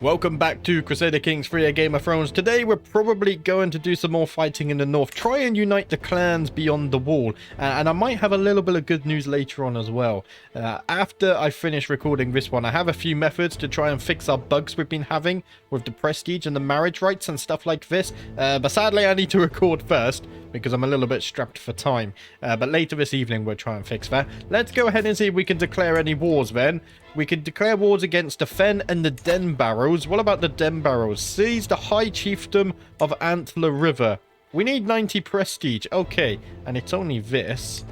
Welcome back to Crusader Kings 3, a Game of Thrones. Today we're probably going to do some more fighting in the north. Try and unite the clans beyond the wall. And I might have a little bit of good news later on as well. After I finish recording this one, I have a few methods to try and fix our bugs we've been having with the prestige and the marriage rights and stuff like this. But sadly I need to record first because I'm a little bit strapped for time. But later this evening we'll try and fix that. Let's go ahead and see if we can declare any wars then. We can declare wars against the Fen and the Den Barrows. What about the Den Barrows? Seize the High Chiefdom of Antler River. We need 90 prestige. Okay, and it's only this.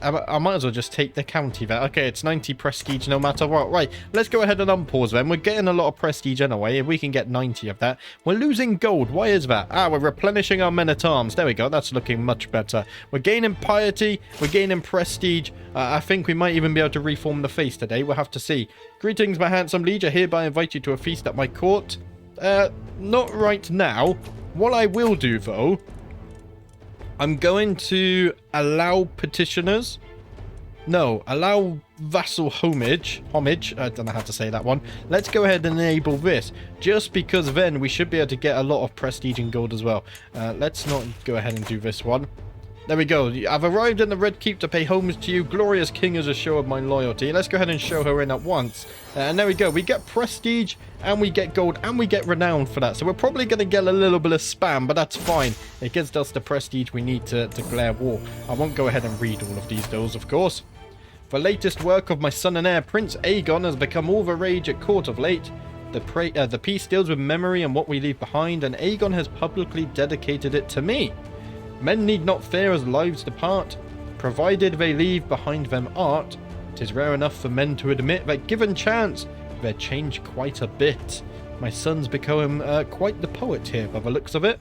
I might as well just take the county there. Okay, it's 90 prestige no matter what. Right, let's go ahead and unpause then. We're getting a lot of prestige anyway. If we can get 90 of that. We're losing gold. Why is that? We're replenishing our men-at-arms. There we go. That's looking much better. We're gaining piety. We're gaining prestige. I think we might even be able to reform the face today. We'll have to see. Greetings, my handsome liege. I hereby invite you to a feast at my court. Not right now. What I will do, though, I'm going to allow petitioners. No, allow vassal homage. I don't know how to say that one. Let's go ahead and enable this. Just because then we should be able to get a lot of prestige and gold as well. Let's not go ahead and do this one. There we go. I've arrived in the Red Keep to pay homage to you, glorious king, as a show of my loyalty. Let's go ahead and show her in at once. And there we go. We get prestige, and we get gold, and we get renown for that. So we're probably going to get a little bit of spam, but that's fine. It gives us the prestige we need to declare war. I won't go ahead and read all of these, though, of course. The latest work of my son and heir, Prince Aegon, has become all the rage at court of late. The piece deals with memory and what we leave behind, and Aegon has publicly dedicated it to me. Men need not fear as lives depart, provided they leave behind them art. 'Tis rare enough for men to admit that given chance, they change quite a bit. My son's become quite the poet here by the looks of it.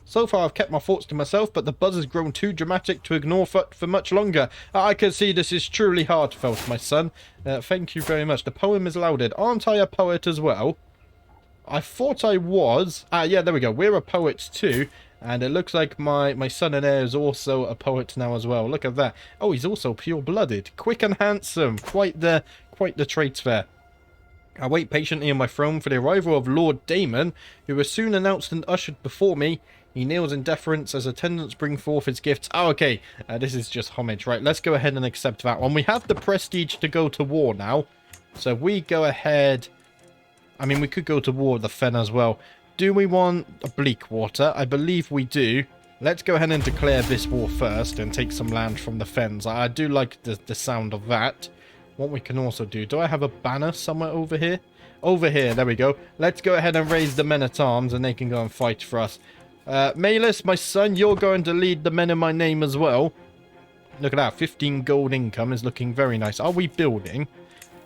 So far I've kept my thoughts to myself, but the buzz has grown too dramatic to ignore for much longer. I can see this is truly heartfelt, my son. Thank you very much. The poem is lauded. Aren't I a poet as well? I thought I was. Yeah, there we go. We're a poet too. And it looks like my son and heir is also a poet now as well. Look at that. Oh, he's also pure-blooded. Quick and handsome. Quite the traits there. I wait patiently on my throne for the arrival of Lord Daemon, who was soon announced and ushered before me. He kneels in deference as attendants bring forth his gifts. Oh, okay. This is just homage. Right, let's go ahead and accept that one. We have the prestige to go to war now. So if we go ahead... I mean, we could go to war with the Fen as well. Do we want a Bleakwater? I believe we do. Let's go ahead and declare this war first and take some land from the Fens. I do like the sound of that. What we can also do... Do I have a banner somewhere over here? Over here, there we go. Let's go ahead and raise the men-at-arms and they can go and fight for us. Malus, my son, you're going to lead the men in my name as well. Look at that. 15 gold income is looking very nice. Are we building?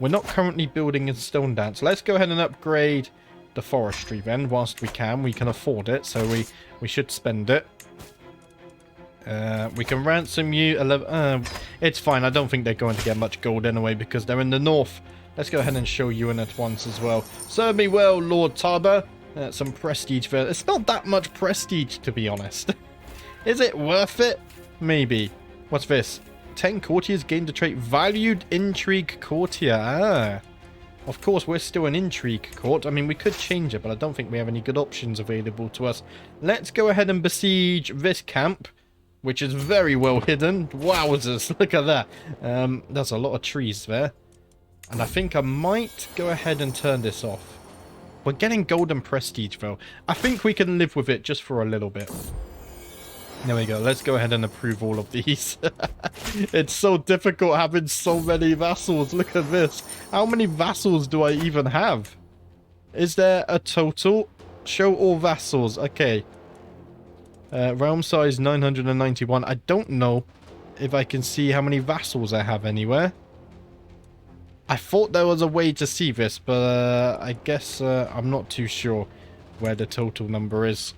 We're not currently building in Stone Dance. Let's go ahead and upgrade the forestry then, whilst we can afford it, so we should spend it. We can ransom you 11. It's fine. I don't think they're going to get much gold anyway because they're in the north. Let's go ahead and show you in at once as well. Serve me well, Lord Tarber. Some prestige for... It's not that much prestige, to be honest. Is it worth it? Maybe. What's this? 10 courtiers gained the trait valued intrigue courtier. Of course, we're still an intrigue court. I mean, we could change it, but I don't think we have any good options available to us. Let's go ahead and besiege this camp, which is very well hidden. Wowzers, look at that. There's a lot of trees there. And I think I might go ahead and turn this off. We're getting golden prestige, though. I think we can live with it just for a little bit. There we go. Let's go ahead and approve all of these. It's so difficult having so many vassals. Look at this. How many vassals do I even have? Is there a total? Show all vassals. Okay. Realm size 991. I don't know if I can see how many vassals I have anywhere. I thought there was a way to see this, but I guess I'm not too sure where the total number is.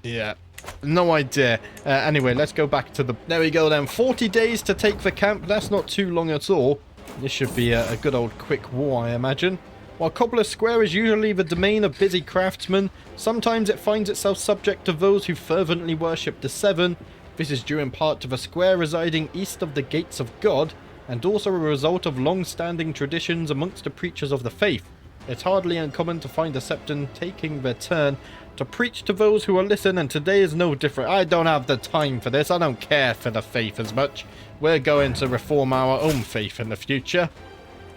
Yeah. No idea. Anyway, let's go back to the... There we go then. 40 days to take the camp. That's not too long at all. This should be a good old quick war, I imagine. While Cobbler Square is usually the domain of busy craftsmen, sometimes it finds itself subject to those who fervently worship the Seven. This is due in part to the square residing east of the Gates of God, and also a result of long-standing traditions amongst the preachers of the faith. It's hardly uncommon to find a septon taking their turn to preach to those who will listen, and today is no different. I don't have the time for this. I don't care for the faith as much. We're going to reform our own faith in the future.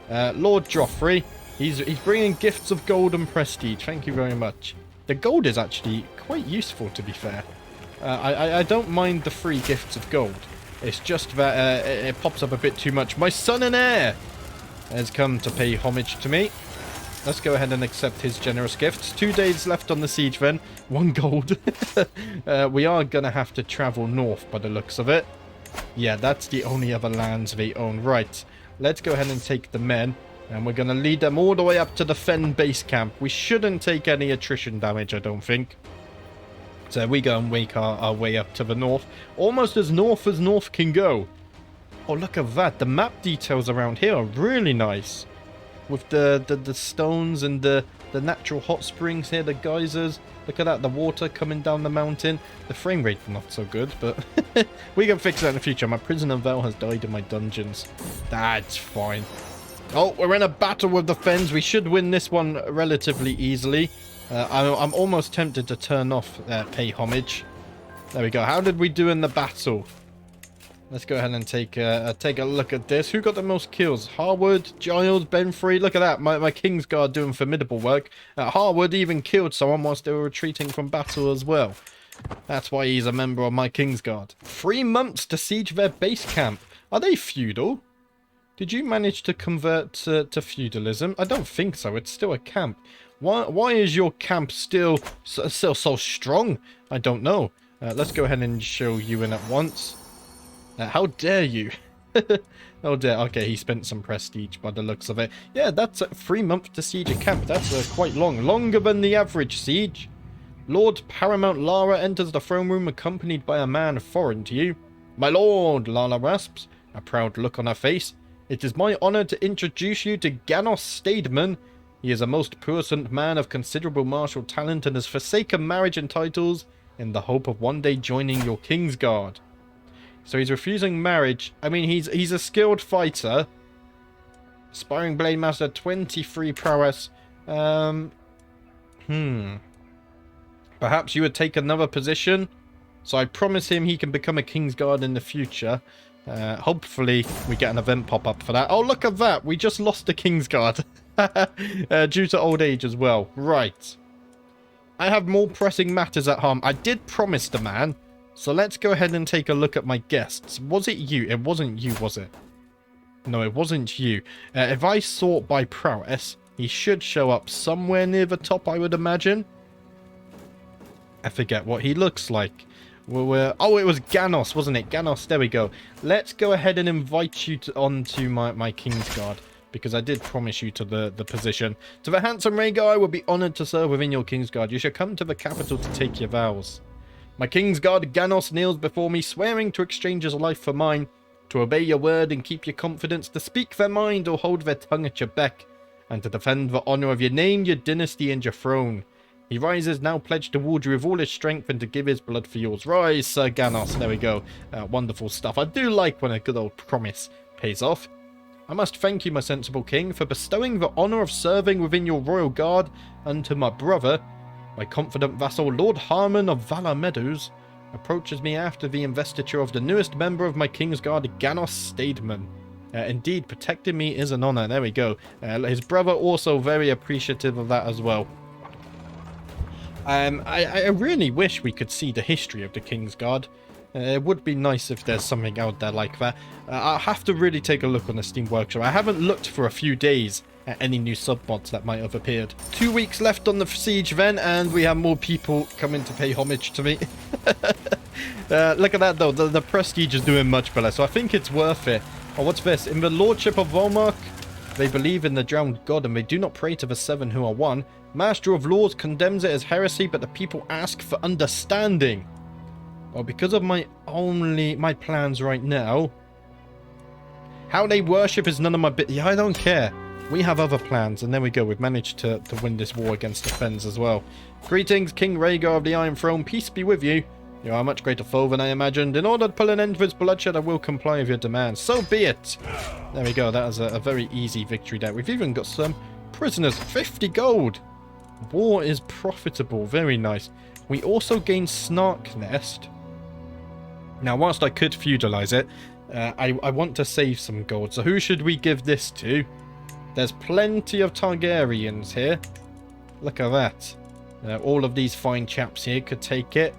Lord Joffrey, he's bringing gifts of gold and prestige. Thank you very much. The gold is actually quite useful, to be fair. I don't mind the free gifts of gold. It's just that it pops up a bit too much. My son and heir has come to pay homage to me. Let's go ahead and accept his generous gifts. 2 days left on the siege then. 1 gold. We are going to have to travel north by the looks of it. Yeah, that's the only other lands they own. Right. Let's go ahead and take the men. And we're going to lead them all the way up to the Fen base camp. We shouldn't take any attrition damage, I don't think. So we go and make our way up to the north. Almost as north can go. Oh, look at that. The map details around here are really nice. With the stones and the natural hot springs here, the geysers. Look at that, the water coming down the mountain. The frame rate's not so good, but we can fix that in the future. My prisoner Vel has died in my dungeons. That's fine. Oh, we're in a battle with the Fens. We should win this one relatively easily. I'm almost tempted to turn off pay homage. There we go. How did we do in the battle? Let's go ahead and take a look at this. Who got the most kills? Harwood, Giles, Benfrey. Look at that. My Kingsguard doing formidable work. Harwood even killed someone whilst they were retreating from battle as well. That's why he's a member of my Kingsguard. 3 months to siege their base camp. Are they feudal? Did you manage to convert to feudalism? I don't think so. It's still a camp. Why is your camp still so strong? I don't know. Let's go ahead and show you in at once. How dare you? Oh dear. Okay, he spent some prestige by the looks of it. Yeah, that's 3 months to siege a camp. That's quite long. Longer than the average siege. Lord Paramount Lara enters the throne room accompanied by a man foreign to you. My lord, Lara rasps, a proud look on her face. It is my honor to introduce you to Ganos Stademan. He is a most puissant man of considerable martial talent and has forsaken marriage and titles in the hope of one day joining your Kingsguard. So he's refusing marriage. I mean, he's a skilled fighter. Aspiring Blade Master, 23 prowess. Perhaps you would take another position. So I promise him he can become a Kingsguard in the future. Hopefully we get an event pop up for that. Oh, look at that. We just lost a Kingsguard. Due to old age as well. Right. I have more pressing matters at home. I did promise the man. So let's go ahead and take a look at my guests. Was it you? It wasn't you, was it? No, it wasn't you. If I sort by prowess, he should show up somewhere near the top, I would imagine. I forget what he looks like. Oh, it was Ganos, wasn't it? Ganos, there we go. Let's go ahead and invite you onto my Kingsguard, because I did promise you to the position. To the handsome Rhaegar, I would be honoured to serve within your Kingsguard. You should come to the capital to take your vows. My Kingsguard Ganos kneels before me, swearing to exchange his life for mine, to obey your word and keep your confidence, to speak their mind or hold their tongue at your beck, and to defend the honour of your name, your dynasty, and your throne. He rises, now pledged towards you with all his strength, and to give his blood for yours. Rise, Sir Ganos. There we go. Wonderful stuff. I do like when a good old promise pays off. I must thank you, my sensible king, for bestowing the honour of serving within your royal guard unto my brother. My confident vassal, Lord Harmon of Valar Meadows, approaches me after the investiture of the newest member of my Kingsguard, Ganos Stademan. Indeed, protecting me is an honour. There we go. His brother also very appreciative of that as well. I really wish we could see the history of the Kingsguard. It would be nice if there's something out there like that. I'll have to really take a look on the Steam Workshop. I haven't looked for a few days at any new submods that might have appeared. 2 weeks left on the siege then, and we have more people coming to pay homage to me. Look at that though, the prestige is doing much better, so I think it's worth it. Oh, what's this? In the Lordship of Volmark, they believe in the drowned god and they do not pray to the seven who are one. Master of Laws condemns it as heresy, but the people ask for understanding. Well, because of my plans right now, how they worship is none of my business. Yeah, I don't care. We have other plans, and there we go. We've managed to win this war against the Fens as well. Greetings, King Rhaegar of the Iron Throne. Peace be with you. You are a much greater foe than I imagined. In order to pull an end to this bloodshed, I will comply with your demands. So be it. There we go. That was a very easy victory there. We've even got some prisoners, 50 gold. War is profitable, very nice. We also gain Snark Nest. Now, whilst I could feudalize it, I want to save some gold. So who should we give this to? There's plenty of Targaryens here. Look at that. All of these fine chaps here could take it.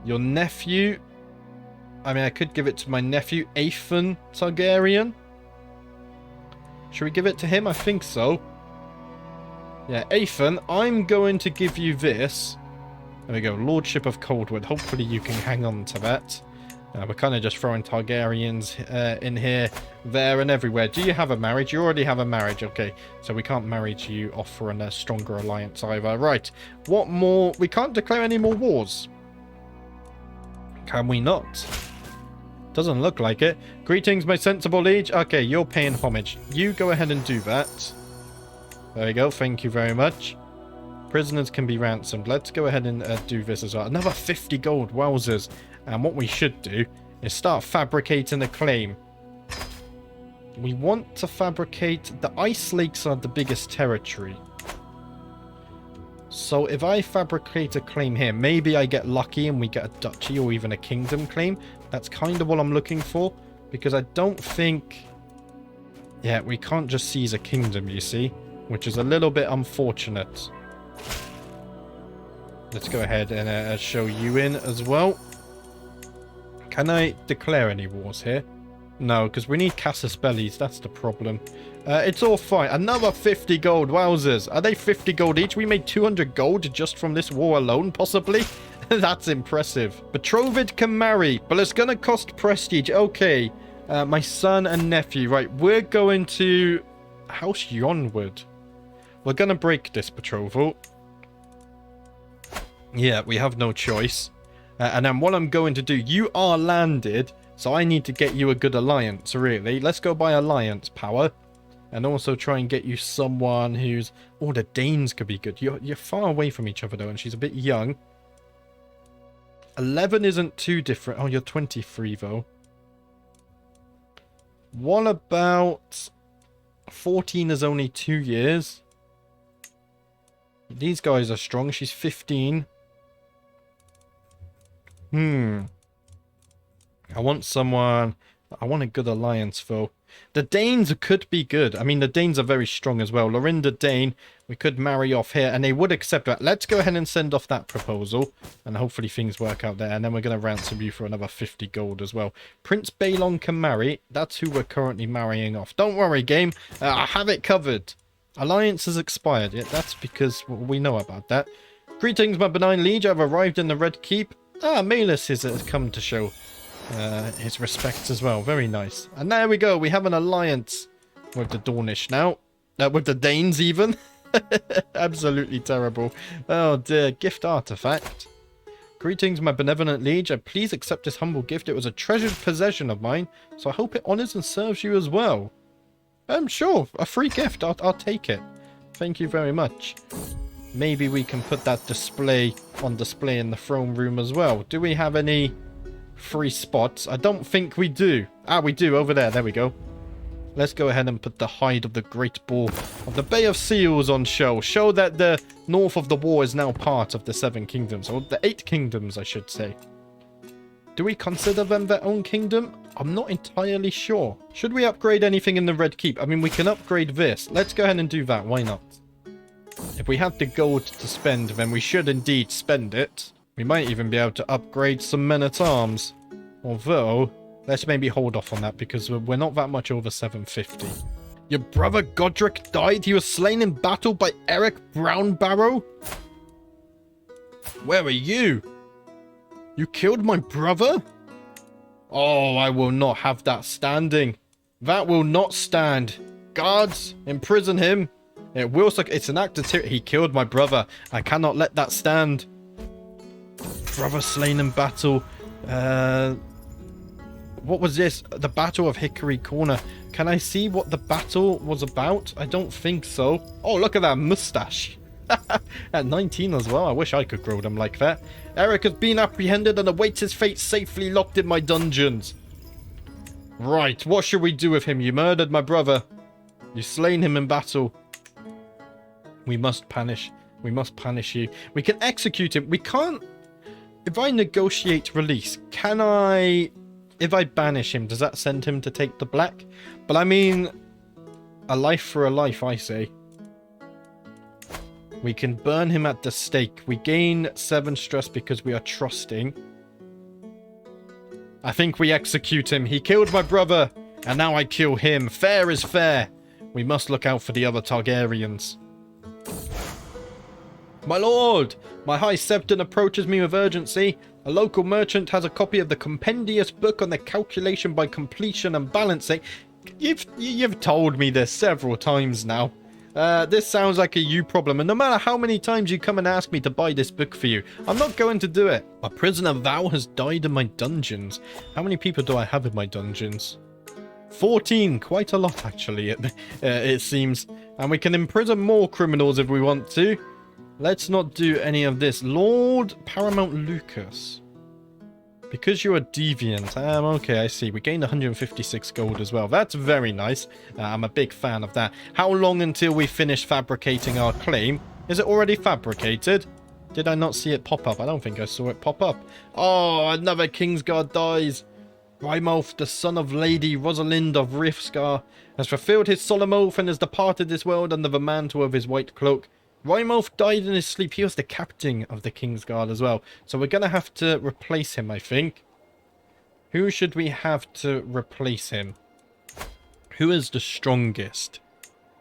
Your nephew. I mean, I could give it to my nephew, Aegon Targaryen. Should we give it to him? I think so. Yeah, Aegon, I'm going to give you this. There we go, Lordship of Coldwood. Hopefully you can hang on to that. We're kind of just throwing Targaryens in here, there, and everywhere. Do you have a marriage? You already have a marriage. Okay, so we can't marry you off for a stronger alliance either. Right, what more? We can't declare any more wars. Can we not? Doesn't look like it. Greetings, my sensible liege. Okay, you're paying homage. You go ahead and do that. There we go. Thank you very much. Prisoners can be ransomed. Let's go ahead and do this as well. Another 50 gold. Wowzers. And what we should do is start fabricating a claim. We want to fabricate... The Ice Lakes are the biggest territory. So if I fabricate a claim here, maybe I get lucky and we get a duchy or even a kingdom claim. That's kind of what I'm looking for. Because I don't think... Yeah, we can't just seize a kingdom, you see. Which is a little bit unfortunate. Let's go ahead and show you in as well. Can I declare any wars here? No, because we need Casus Bellis. That's the problem. It's all fine. Another 50 gold. Wowzers. Are they 50 gold each? We made 200 gold just from this war alone, possibly. That's impressive. Betrothed can marry, but it's going to cost prestige. Okay. My son and nephew. Right, we're going to House Yonwood. We're going to break this betrothal. Yeah, we have no choice. And then what I'm going to do, you are landed, so I need to get you a good alliance, really. Let's go by alliance power. And also try and get you someone who's... Oh, the Danes could be good. You're far away from each other, though, and she's a bit young. 11 isn't too different. Oh, you're 23, though. What about... 14 is only 2 years. These guys are strong. She's 15. I want someone... I want a good alliance, though. The Danes could be good. I mean, the Danes are very strong as well. Lorinda Dane, we could marry off here, and they would accept that. Let's go ahead and send off that proposal, and hopefully things work out there. And then we're going to ransom you for another 50 gold as well. Prince Balon can marry. That's who we're currently marrying off. Don't worry, game. I have it covered. Alliance has expired. Yeah, that's because we know about that. Greetings, my benign liege. I've arrived in the Red Keep. Malus has come to show his respects as well. Very nice. And there we go. We have an alliance with the Dornish now. With the Danes even. Absolutely terrible. Oh dear. Gift artifact. Greetings, my benevolent liege. Please accept this humble gift. It was a treasured possession of mine, so I hope it honors and serves you as well. Sure. A free gift. I'll take it. Thank you very much. Maybe we can put that on display in the throne room as well. Do we have any free spots? I don't think we do. We do over there. There we go. Let's go ahead and put the hide of the Great Bull of the Bay of Seals on show. Show that the north of the war is now part of the 7 kingdoms. Or the 8 kingdoms, I should say. Do we consider them their own kingdom? I'm not entirely sure. Should we upgrade anything in the Red Keep? I mean, we can upgrade this. Let's go ahead and do that. Why not? If we have the gold to spend, then we should indeed spend it. We might even be able to upgrade some men-at-arms. Although, let's maybe hold off on that because we're not that much over 750. Your brother Godric died? He was slain in battle by Eric Brownbarrow? Where are you? You killed my brother? Oh, I will not have that standing. That will not stand. Guards, imprison him. It will suck. It's an act of tyranny. He killed my brother. I cannot let that stand. Brother slain in battle. What was this? The Battle of Hickory Corner. Can I see what the battle was about? I don't think so. Oh, look at that mustache. At 19 as well. I wish I could grow them like that. Eric has been apprehended and awaits his fate safely locked in my dungeons. Right, what should we do with him? You murdered my brother. You've slain him in battle. We must punish. We must punish you. We can execute him. We can't... If I negotiate release, can I... If I banish him, does that send him to take the black? But I mean... A life for a life, I say. We can burn him at the stake. We gain 7 stress because we are trusting. I think we execute him. He killed my brother, and now I kill him. Fair is fair. We must look out for the other Targaryens. My lord, my High Septon approaches me with urgency. A local merchant has a copy of the compendious book on the calculation by completion and balancing. You've told me this several times now. This sounds like a you problem, and no matter how many times you come and ask me to buy this book for you, I'm not going to do it. A prisoner vow has died in my dungeons. How many people do I have in my dungeons? 14, quite a lot actually, it seems. And we can imprison more criminals if we want to. Let's not do any of this. Lord Paramount Lucas. Because you're a deviant. Okay, I see. We gained 156 gold as well. That's very nice. I'm a big fan of that. How long until we finish fabricating our claim? Is it already fabricated? Did I not see it pop up? I don't think I saw it pop up. Oh, another Kingsguard dies. Rhaegar, the son of Lady Rosalind of Rifscar, has fulfilled his solemn oath and has departed this world under the mantle of his white cloak. Rhaegar died in his sleep. He was the captain of the Kingsguard as well. So we're going to have to replace him, I think. Who should we have to replace him? Who is the strongest?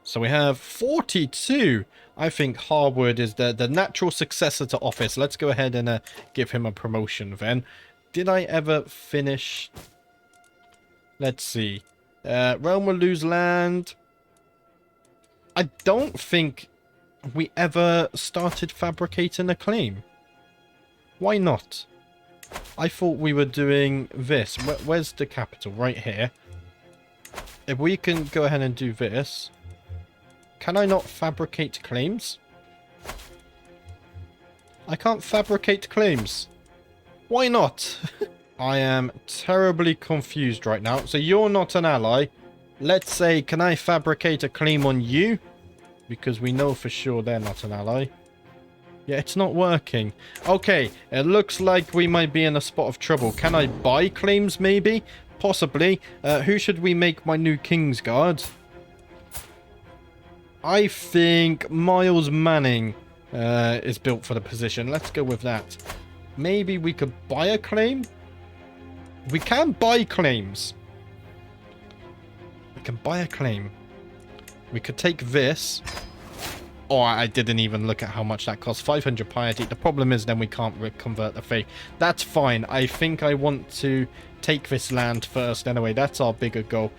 So we have 42. I think Harwood is the natural successor to office. Let's go ahead and give him a promotion then. Did I ever finish? Let's see. Realm will lose land. I don't think we ever started fabricating a claim. Why not? I thought we were doing this. Where's the capital? Right here. If we can go ahead and do this. Can I not fabricate claims? I can't fabricate claims. Why not? I am terribly confused right now. So you're not an ally. Let's say, can I fabricate a claim on you? Because we know for sure they're not an ally. Yeah, it's not working. Okay, it looks like we might be in a spot of trouble. Can I buy claims maybe? Possibly. Who should we make my new Kingsguard? I think Miles Manning is built for the position. Let's go with that. Maybe we could buy a claim? We can buy claims. We can buy a claim. We could take this. Oh, I didn't even look at how much that costs. 500 piety. The problem is then we can't convert the faith. That's fine. I think I want to take this land first. Anyway, that's our bigger goal.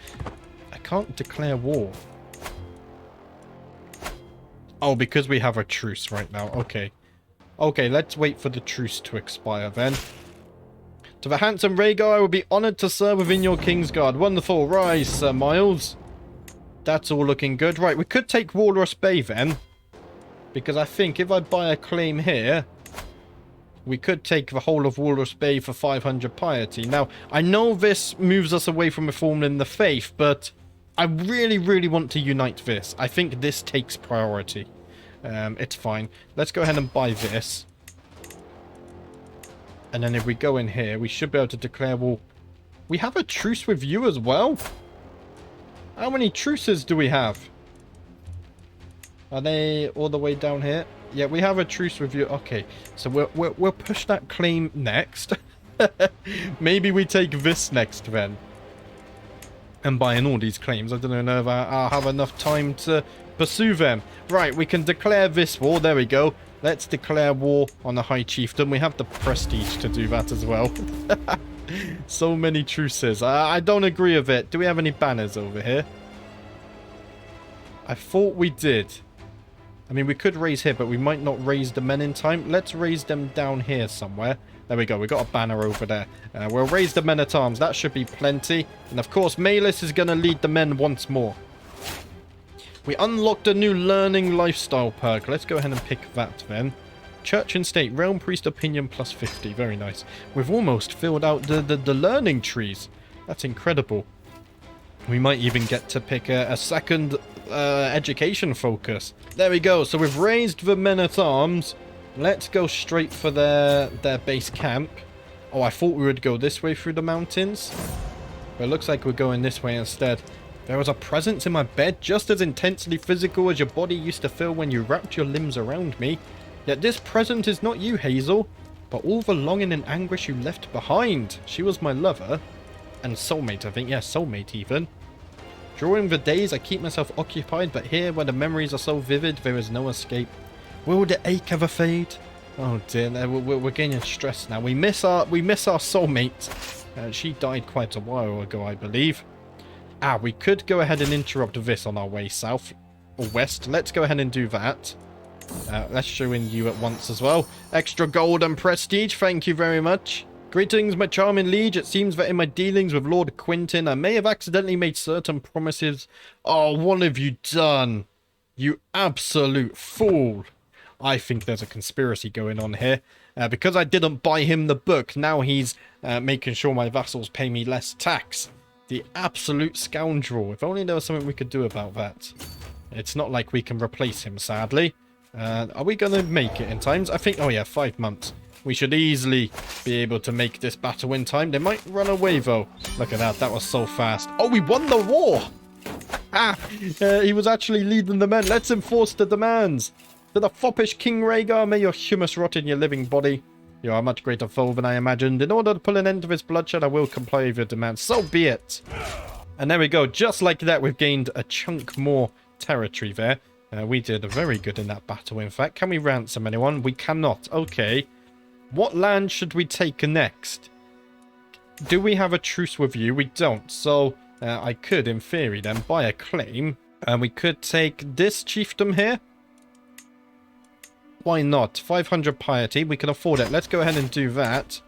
I can't declare war. Oh, because we have a truce right now. Okay. Okay, let's wait for the truce to expire then. To the handsome Rhaegar, I will be honoured to serve within your Kingsguard. Wonderful. Rise, Sir Miles. That's all looking good. Right, we could take Walrus Bay then. Because I think if I buy a claim here, we could take the whole of Walrus Bay for 500 piety. Now, I know this moves us away from reforming the faith, but I really, really want to unite this. I think this takes priority. It's fine. Let's go ahead and buy this. And then if we go in here, we should be able to declare war. We have a truce with you as well? How many truces do we have? Are they all the way down here? Yeah, we have a truce with you. Okay, so we'll push that claim next. Maybe we take this next then. And buy in all these claims. I don't know if I'll have enough time to pursue them. Right, we can declare this war. There we go. Let's declare war on the High Chieftain. We have the prestige to do that as well. So many truces. I don't agree with it. Do we have any banners over here? I thought we did. I mean, we could raise here, but we might not raise the men in time. Let's raise them down here somewhere. There we go. We got a banner over there. We'll raise the men-at-arms. That should be plenty. And of course, Malus is going to lead the men once more. We unlocked a new learning lifestyle perk. Let's go ahead and pick that then. Church and State. Realm Priest Opinion plus 50. Very nice. We've almost filled out the learning trees. That's incredible. We might even get to pick a second education focus. There we go. So we've raised the men-at-arms. Let's go straight for their base camp. Oh, I thought we would go this way through the mountains. But it looks like we're going this way instead. There was a presence in my bed just as intensely physical as your body used to feel when you wrapped your limbs around me. Yet this present is not you, Hazel, but all the longing and anguish you left behind. She was my lover. And soulmate, I think. Yeah, soulmate even. During the days, I keep myself occupied, but here, where the memories are so vivid, there is no escape. Will the ache ever fade? Oh dear, we're getting stressed now. We miss our soulmate. She died quite a while ago, I believe. We could go ahead and interrupt this on our way south or west. Let's go ahead and do that. Let's show in you at once as well. Extra gold and prestige, thank you very much. Greetings, my charming liege. It seems that in my dealings with Lord Quinton, I may have accidentally made certain promises. Oh, what have you done? You absolute fool. I think there's a conspiracy going on here. Because I didn't buy him the book, now he's making sure my vassals pay me less tax. The absolute scoundrel. If only there was something we could do about that. It's not like we can replace him, sadly. Are we going to make it in times? I think, oh yeah, 5 months. We should easily be able to make this battle in time. They might run away, though. Look at that. That was so fast. Oh, we won the war! He was actually leading the men. Let's enforce the demands. To the foppish King Rhaegar, may your humus rot in your living body. You are a much greater foe than I imagined. In order to put an end to this bloodshed, I will comply with your demands. So be it. And there we go. Just like that, we've gained a chunk more territory there. We did very good in that battle, in fact. Can we ransom anyone? We cannot. Okay. What land should we take next? Do we have a truce with you? We don't. So I could, in theory, then buy a claim. We could take this chiefdom here. Why not? 500 piety. We can afford it. Let's go ahead and do that.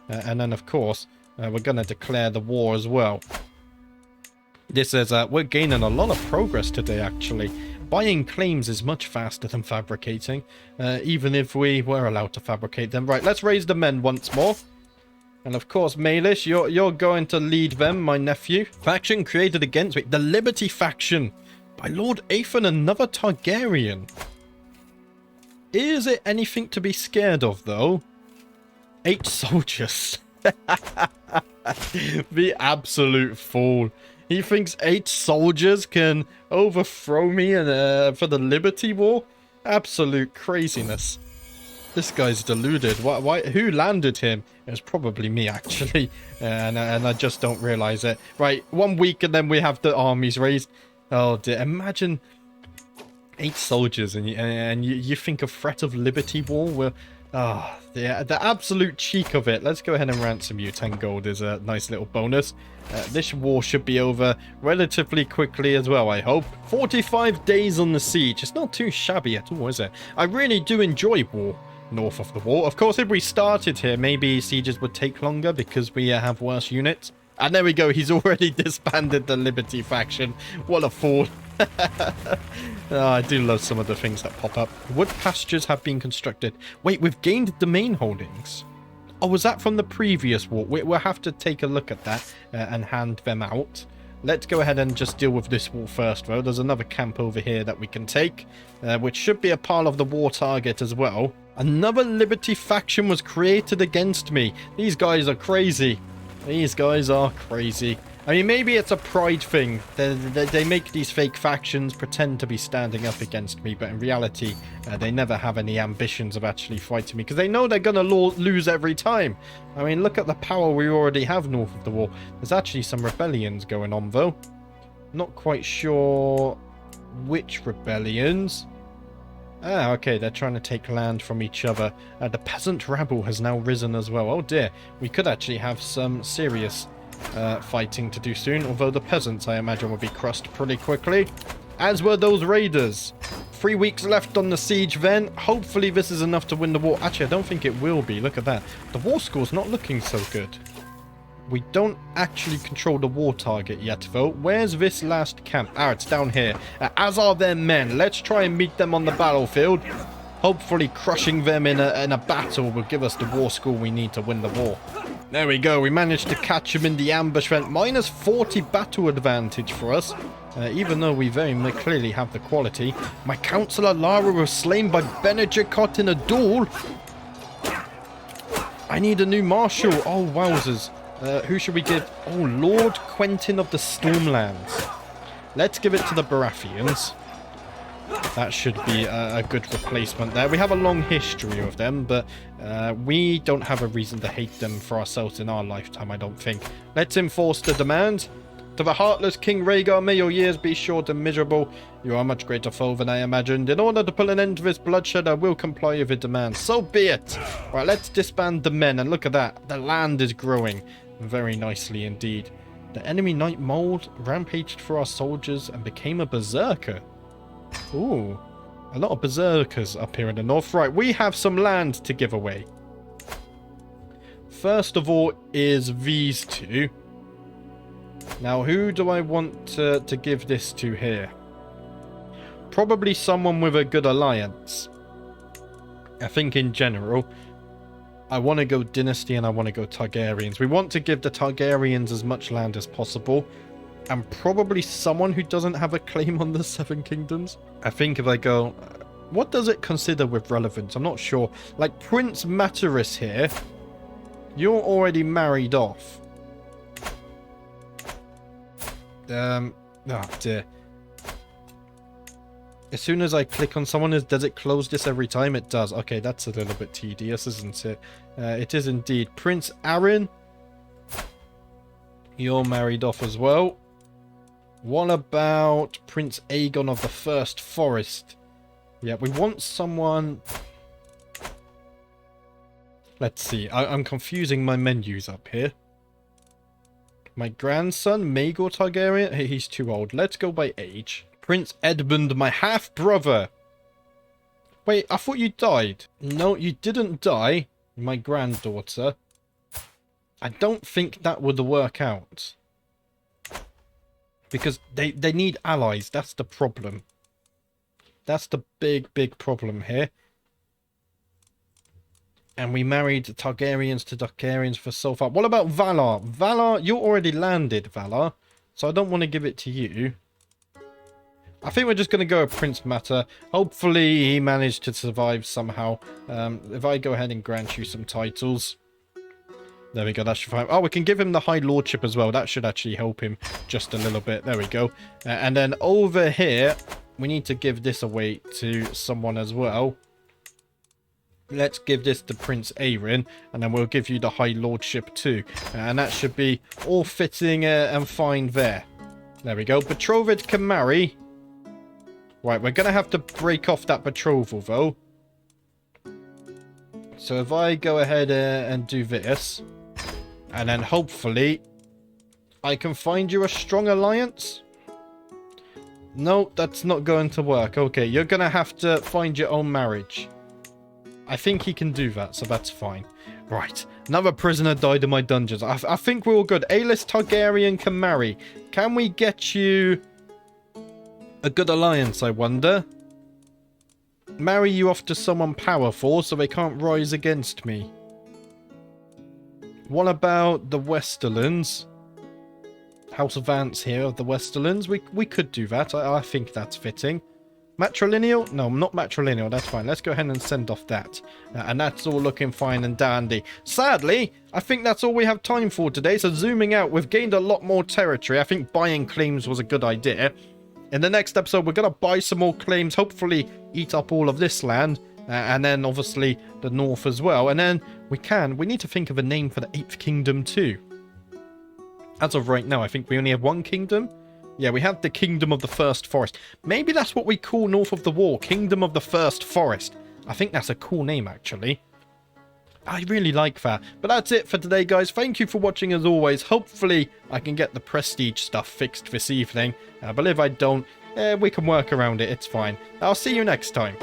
And then, of course, we're going to declare the war as well. This is, we're gaining a lot of progress today, actually. Buying claims is much faster than fabricating, even if we were allowed to fabricate them. Right, let's raise the men once more. And of course, Maelish, you're going to lead them, my nephew. Faction created against me. The Liberty faction by Lord Aethan, another Targaryen. Is it anything to be scared of, though? 8 soldiers. The absolute fool. He thinks 8 soldiers can overthrow me for the Liberty War? Absolute craziness. This guy's deluded. Why? Who landed him? It was probably me, actually. And I just don't realize it. Right, 1 week and then we have the armies raised. Oh dear, imagine 8 soldiers and you think of threat of Liberty War? Well, the absolute cheek of it. Let's go ahead and ransom you. 10 gold is a nice little bonus. This war should be over relatively quickly as well, I hope. 45 days on the siege. It's not too shabby at all, is it? I really do enjoy war north of the wall. Of course, if we started here, maybe sieges would take longer because we have worse units. And there we go. He's already disbanded the Liberty faction. What a fool. I do love some of the things that pop up. Wood pastures have been constructed. Wait, we've gained domain holdings. Oh, was that from the previous war? We'll have to take a look at that and hand them out. Let's go ahead and just deal with this war first, though. There's another camp over here that we can take, which should be a part of the war target as well. Another Liberty faction was created against me. These guys are crazy. These guys are crazy. I mean, maybe it's a pride thing. They make these fake factions pretend to be standing up against me, but in reality, they never have any ambitions of actually fighting me, because they know they're going to lose every time. I mean, look at the power we already have north of the wall. There's actually some rebellions going on, though. Not quite sure which rebellions. Ah, okay, they're trying to take land from each other. The peasant rabble has now risen as well. Oh dear, we could actually have some serious fighting to do soon, although the peasants, I imagine, will be crushed pretty quickly, as were those raiders. 3 weeks left on the siege then. Hopefully this is enough to win the war. Actually, I don't think it will be. Look at that. The war score's not looking so good. We don't actually control the war target yet, though. Where's this last camp? Ah, it's down here. As are their men. Let's try and meet them on the battlefield. Hopefully crushing them in a battle will give us the war score we need to win the war. There we go. We managed to catch him in the ambush. Went minus 40 battle advantage for us. Even though we very clearly have the quality. My Councillor Lara was slain by AGOT in a duel. I need a new marshal. Oh, wowzers. Who should we give? Oh, Lord Quentin of the Stormlands. Let's give it to the Baratheons. That should be a good replacement there. We have a long history of them, but we don't have a reason to hate them for ourselves in our lifetime, I don't think. Let's enforce the demand. To the heartless King Rhaegar, may your years be short and miserable. You are a much greater foe than I imagined. In order to put an end to this bloodshed, I will comply with your demands. So be it. Right, let's disband the men, and look at that. The land is growing very nicely indeed. The enemy Night Mold rampaged through our soldiers and became a berserker. Ooh, a lot of berserkers up here in the north. Right, we have some land to give away. First of all is these two. Now, who do I want to give this to here? Probably someone with a good alliance. I think in general, I want to go dynasty and I want to go Targaryens. We want to give the Targaryens as much land as possible. And probably someone who doesn't have a claim on the Seven Kingdoms. I think if I go... What does it consider with relevance? I'm not sure. Like Prince Rhaegar here. You're already married off. Oh dear. As soon as I click on someone, does it close this every time? It does. Okay, that's a little bit tedious, isn't it? It is indeed. Prince Aaron. You're married off as well. What about Prince Aegon of the First Forest? Yeah, we want someone... Let's see. I'm confusing my menus up here. My grandson, Rhaegar Targaryen. Hey, he's too old. Let's go by age. Prince Edmund, my half-brother. Wait, I thought you died. No, you didn't die. My granddaughter. I don't think that would work out. Because they need allies. That's the problem. That's the big problem here. And we married Targaryens to Targaryens for so far. What about Valar? Valar, you already landed, Valar. So I don't want to give it to you. I think we're just going to go with Prince Mata. Hopefully he managed to survive somehow. If I go ahead and grant you some titles. There we go, that should be fine. Oh, we can give him the High Lordship as well. That should actually help him just a little bit. There we go. And then over here, we need to give this away to someone as well. Let's give this to Prince Aeron, and then we'll give you the High Lordship too. And that should be all fitting and fine there. There we go. Betrothed can marry. Right, we're going to have to break off that betrothal though. So if I go ahead and do this, and then hopefully I can find you a strong alliance. No, that's not going to work. Okay, you're going to have to find your own marriage. I think he can do that, so that's fine. Right, another prisoner died in my dungeons. I think we're all good. A-list Targaryen can marry. Can we get you a good alliance, I wonder? Marry you off to someone powerful so they can't rise against me. What about the Westerlands? House of Vance here of the Westerlands. We could do that. I think that's fitting. Matrilineal? No, not matrilineal. That's fine. Let's go ahead and send off that. And that's all looking fine and dandy. Sadly, I think that's all we have time for today. So zooming out, we've gained a lot more territory. I think buying claims was a good idea. In the next episode, we're going to buy some more claims. Hopefully eat up all of this land. And then obviously the north as well. And then we need to think of a name for the 8th kingdom too. As of right now, I think we only have one kingdom. Yeah, we have the Kingdom of the First Forest. Maybe that's what we call north of the wall. Kingdom of the First Forest. I think that's a cool name, actually. I really like that. But that's it for today, guys. Thank you for watching, as always. Hopefully, I can get the prestige stuff fixed this evening. But if I don't, we can work around it. It's fine. I'll see you next time.